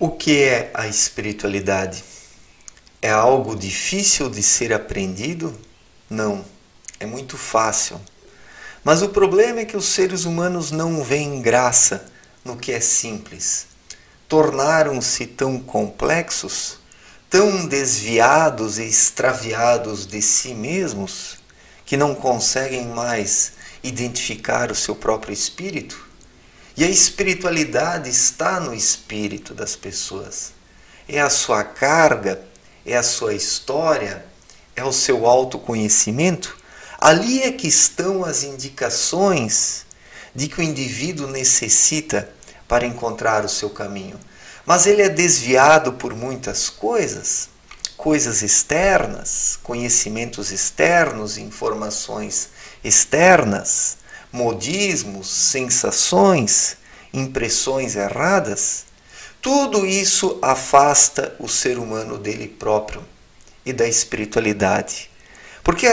O que é a espiritualidade? É algo difícil de ser aprendido? Não, é muito fácil. Mas o problema é que os seres humanos não veem graça no que é simples. Tornaram-se tão complexos, tão desviados e extraviados de si mesmos, que não conseguem mais identificar o seu próprio espírito. E a espiritualidade está no espírito das pessoas. É a sua carga, é a sua história, é o seu autoconhecimento. Ali é que estão as indicações de que o indivíduo necessita para encontrar o seu caminho. Mas ele é desviado por muitas coisas, coisas externas, conhecimentos externos, informações externas, modismos, sensações, impressões erradas. Tudo isso afasta o ser humano dele próprio e da espiritualidade. Porque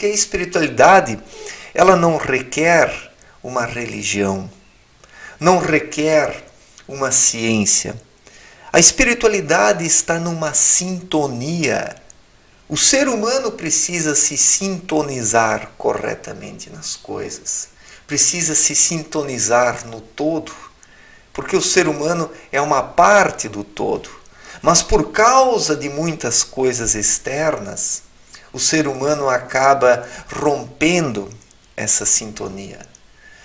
a espiritualidade, ela não requer uma religião, não requer uma ciência. A espiritualidade está numa sintonia. O ser humano precisa se sintonizar corretamente nas coisas, precisa se sintonizar no todo, porque o ser humano é uma parte do todo. Mas por causa de muitas coisas externas, o ser humano acaba rompendo essa sintonia.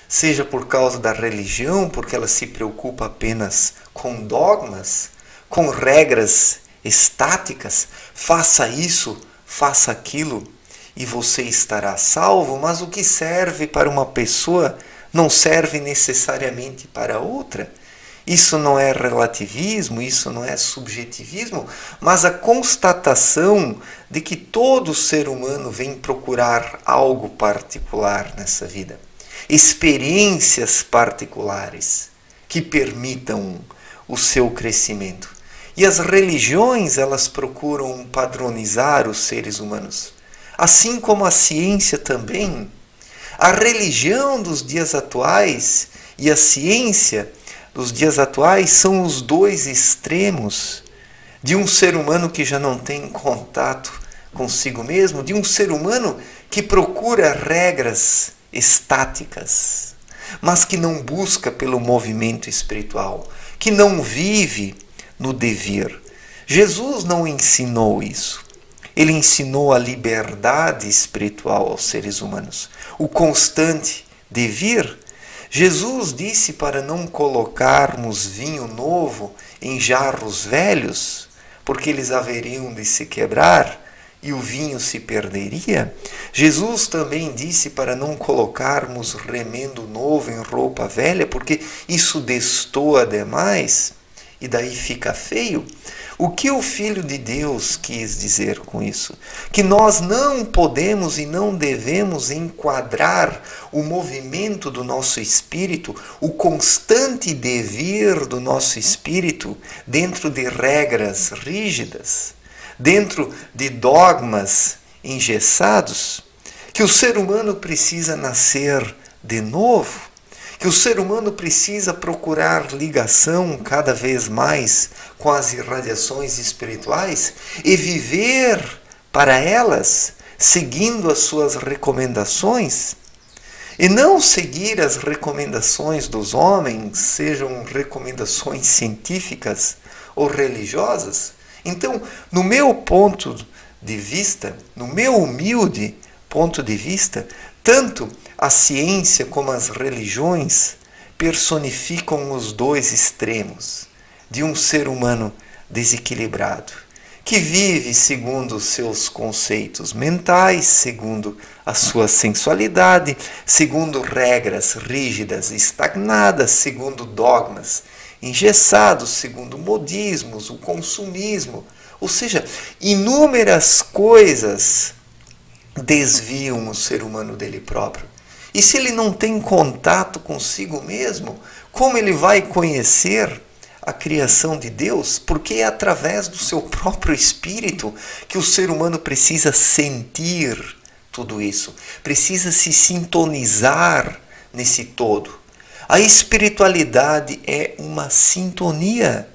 Seja por causa da religião, porque ela se preocupa apenas com dogmas, com regras estáticas, faça isso, faça aquilo e você estará salvo, mas o que serve para uma pessoa não serve necessariamente para outra. Isso não é relativismo, isso não é subjetivismo, mas a constatação de que todo ser humano vem procurar algo particular nessa vida, experiências particulares que permitam o seu crescimento. E as religiões, elas procuram padronizar os seres humanos, assim como a ciência também. A religião dos dias atuais e a ciência dos dias atuais são os dois extremos de um ser humano que já não tem contato consigo mesmo, de um ser humano que procura regras estáticas, mas que não busca pelo movimento espiritual, que não vive no devir. Jesus não ensinou isso. Ele ensinou a liberdade espiritual aos seres humanos, o constante devir. Jesus disse para não colocarmos vinho novo em jarros velhos, porque eles haveriam de se quebrar e o vinho se perderia. Jesus também disse para não colocarmos remendo novo em roupa velha, porque isso destoa demais e daí fica feio. O que o Filho de Deus quis dizer com isso? Que nós não podemos e não devemos enquadrar o movimento do nosso espírito, o constante devir do nosso espírito dentro de regras rígidas, dentro de dogmas engessados, que o ser humano precisa nascer de novo, que o ser humano precisa procurar ligação cada vez mais com as irradiações espirituais e viver para elas, seguindo as suas recomendações, e não seguir as recomendações dos homens, sejam recomendações científicas ou religiosas. Então, no meu ponto de vista, no meu humilde ponto de vista, tanto a ciência como as religiões personificam os dois extremos de um ser humano desequilibrado, que vive segundo os seus conceitos mentais, segundo a sua sensualidade, segundo regras rígidas e estagnadas, segundo dogmas engessados, segundo modismos, o consumismo, ou seja, inúmeras coisas desviam o ser humano dele próprio. E se ele não tem contato consigo mesmo, como ele vai conhecer a criação de Deus? Porque é através do seu próprio espírito que o ser humano precisa sentir tudo isso, precisa se sintonizar nesse todo. A espiritualidade é uma sintonia.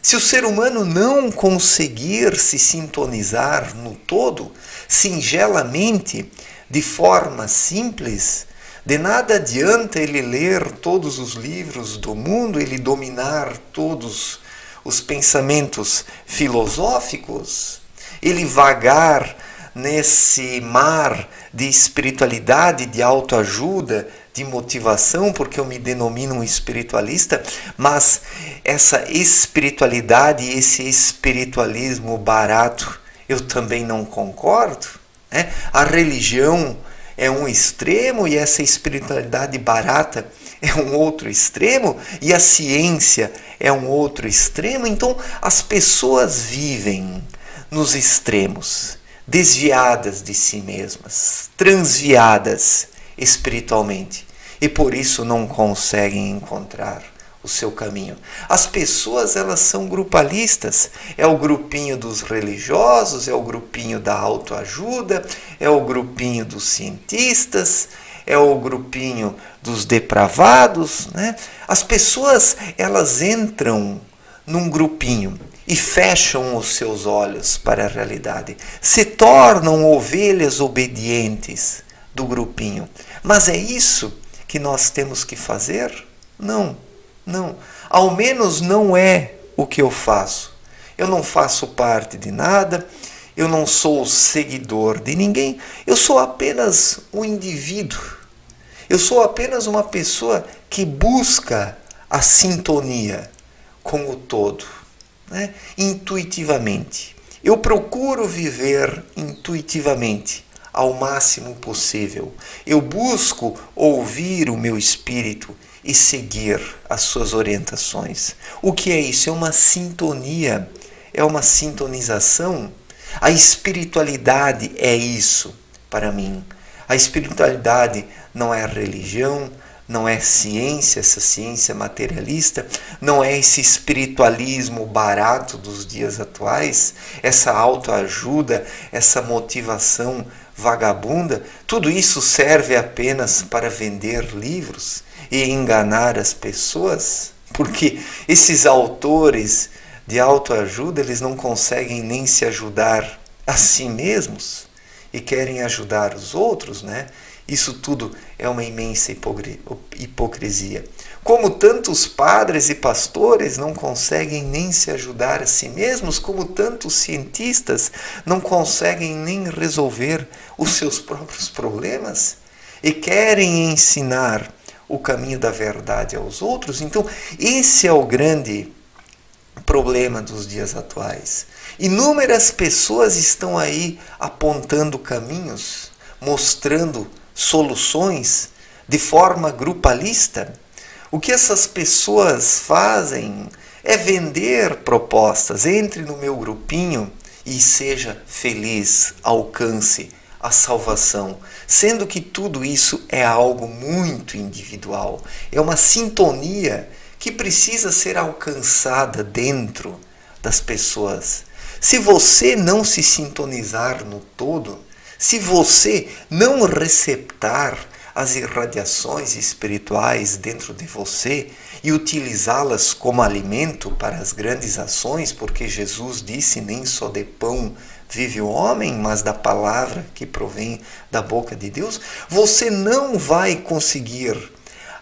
Se o ser humano não conseguir se sintonizar no todo, singelamente, de forma simples, de nada adianta ele ler todos os livros do mundo, ele dominar todos os pensamentos filosóficos, ele vagar nesse mar de espiritualidade, de autoajuda, de motivação, porque eu me denomino um espiritualista, mas essa espiritualidade e esse espiritualismo barato eu também não concordo, né? A religião é um extremo e essa espiritualidade barata é um outro extremo e a ciência é um outro extremo. Então as pessoas vivem nos extremos, desviadas de si mesmas, transviadas espiritualmente e por isso não conseguem encontrar o seu caminho. As pessoas, elas são grupalistas, é o grupinho dos religiosos, é o grupinho da autoajuda, é o grupinho dos cientistas, é o grupinho dos depravados, né? As pessoas, elas entram num grupinho e fecham os seus olhos para a realidade, se tornam ovelhas obedientes do grupinho. Mas é isso que nós temos que fazer? Não. Não, ao menos não é o que eu faço. Eu não faço parte de nada, eu não sou seguidor de ninguém, eu sou apenas um indivíduo. Eu sou apenas uma pessoa que busca a sintonia com o todo, né? Intuitivamente. Eu procuro viver intuitivamente ao máximo possível. Eu busco ouvir o meu espírito e seguir as suas orientações. O que é isso? É uma sintonia, é uma sintonização. A espiritualidade é isso para mim. A espiritualidade não é religião, não é ciência, essa ciência materialista, não é esse espiritualismo barato dos dias atuais, essa autoajuda, essa motivação vagabunda. Tudo isso serve apenas para vender livros e enganar as pessoas, porque esses autores de autoajuda, eles não conseguem nem se ajudar a si mesmos e querem ajudar os outros, né? Isso tudo é uma imensa hipocrisia. Como tantos padres e pastores não conseguem nem se ajudar a si mesmos, como tantos cientistas não conseguem nem resolver os seus próprios problemas e querem ensinar o caminho da verdade aos outros. Então, esse é o grande problema dos dias atuais. Inúmeras pessoas estão aí apontando caminhos, mostrando soluções de forma grupalista. O que essas pessoas fazem é vender propostas. Entre no meu grupinho e seja feliz, alcance a salvação, sendo que tudo isso é algo muito individual, é uma sintonia que precisa ser alcançada dentro das pessoas. Se você não se sintonizar no todo, se você não receptar as irradiações espirituais dentro de você e utilizá-las como alimento para as grandes ações, porque Jesus disse: nem só de pão vive o homem, mas da palavra que provém da boca de Deus, você não vai conseguir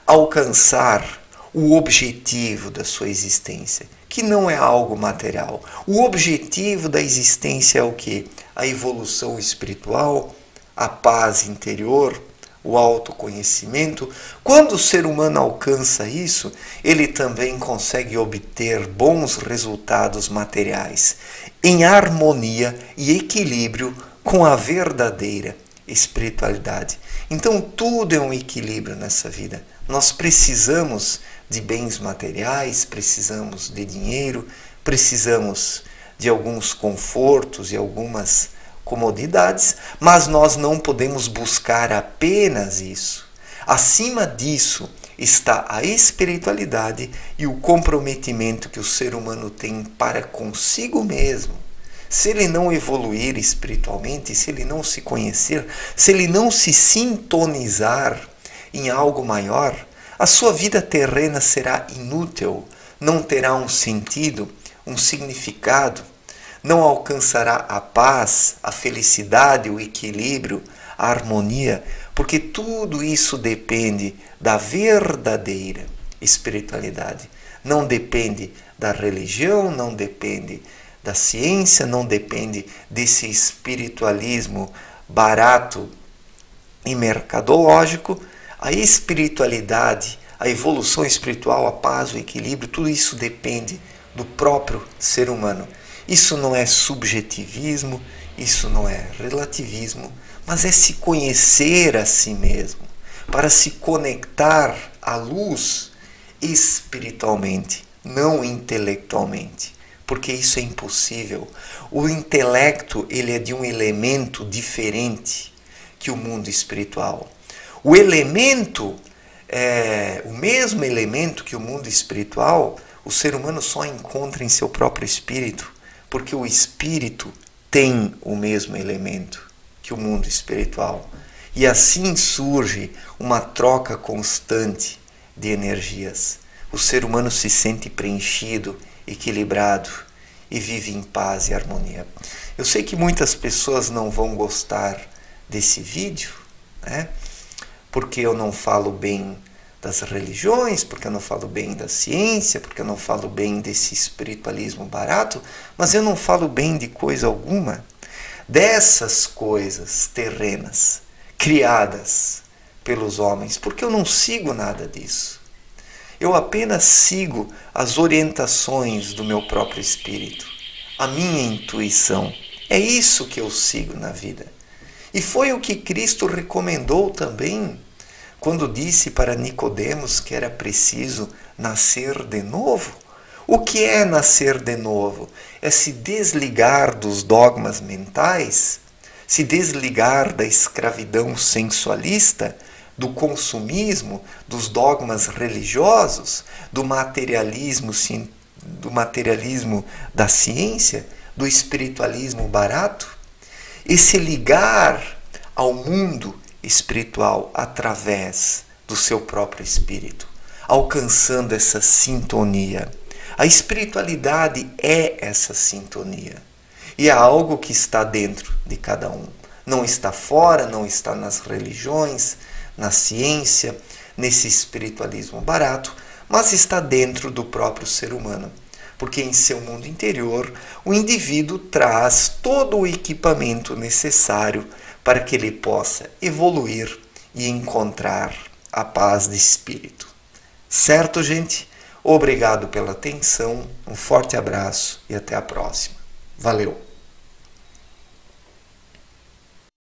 alcançar o objetivo da sua existência, que não é algo material. O objetivo da existência é o quê? A evolução espiritual, a paz interior, o autoconhecimento. Quando o ser humano alcança isso, ele também consegue obter bons resultados materiais, em harmonia e equilíbrio com a verdadeira espiritualidade. Então tudo é um equilíbrio nessa vida. Nós precisamos de bens materiais, precisamos de dinheiro, precisamos de alguns confortos e algumas comodidades, mas nós não podemos buscar apenas isso. Acima disso está a espiritualidade e o comprometimento que o ser humano tem para consigo mesmo. Se ele não evoluir espiritualmente, se ele não se conhecer, se ele não se sintonizar em algo maior, a sua vida terrena será inútil, não terá um sentido. um significado, não alcançará a paz, a felicidade, o equilíbrio, a harmonia, porque tudo isso depende da verdadeira espiritualidade. Não depende da religião, não depende da ciência, não depende desse espiritualismo barato e mercadológico. A espiritualidade, a evolução espiritual, a paz, o equilíbrio, tudo isso depende do próprio ser humano. Isso não é subjetivismo, isso não é relativismo, mas é se conhecer a si mesmo, para se conectar à luz espiritualmente, não intelectualmente, porque isso é impossível. O intelecto, ele é de um elemento diferente que o mundo espiritual. O elemento, o mesmo elemento que o mundo espiritual, o ser humano só encontra em seu próprio espírito, porque o espírito tem o mesmo elemento que o mundo espiritual. E assim surge uma troca constante de energias. O ser humano se sente preenchido, equilibrado e vive em paz e harmonia. Eu sei que muitas pessoas não vão gostar desse vídeo, né? Porque eu não falo bem das religiões, porque eu não falo bem da ciência, porque eu não falo bem desse espiritualismo barato, mas eu não falo bem de coisa alguma dessas coisas terrenas criadas pelos homens, porque eu não sigo nada disso. Eu apenas sigo as orientações do meu próprio espírito, a minha intuição. É isso que eu sigo na vida. E foi o que Cristo recomendou também, quando disse para Nicodemos que era preciso nascer de novo. O que é nascer de novo? É se desligar dos dogmas mentais, se desligar da escravidão sensualista, do consumismo, dos dogmas religiosos, do materialismo da ciência, do espiritualismo barato, e se ligar ao mundo espiritual através do seu próprio espírito, alcançando essa sintonia. A espiritualidade é essa sintonia e é algo que está dentro de cada um. Não está fora, não está nas religiões, na ciência, nesse espiritualismo barato, mas está dentro do próprio ser humano. Porque em seu mundo interior, o indivíduo traz todo o equipamento necessário para que ele possa evoluir e encontrar a paz de espírito. Certo, gente? Obrigado pela atenção, um forte abraço e até a próxima. Valeu!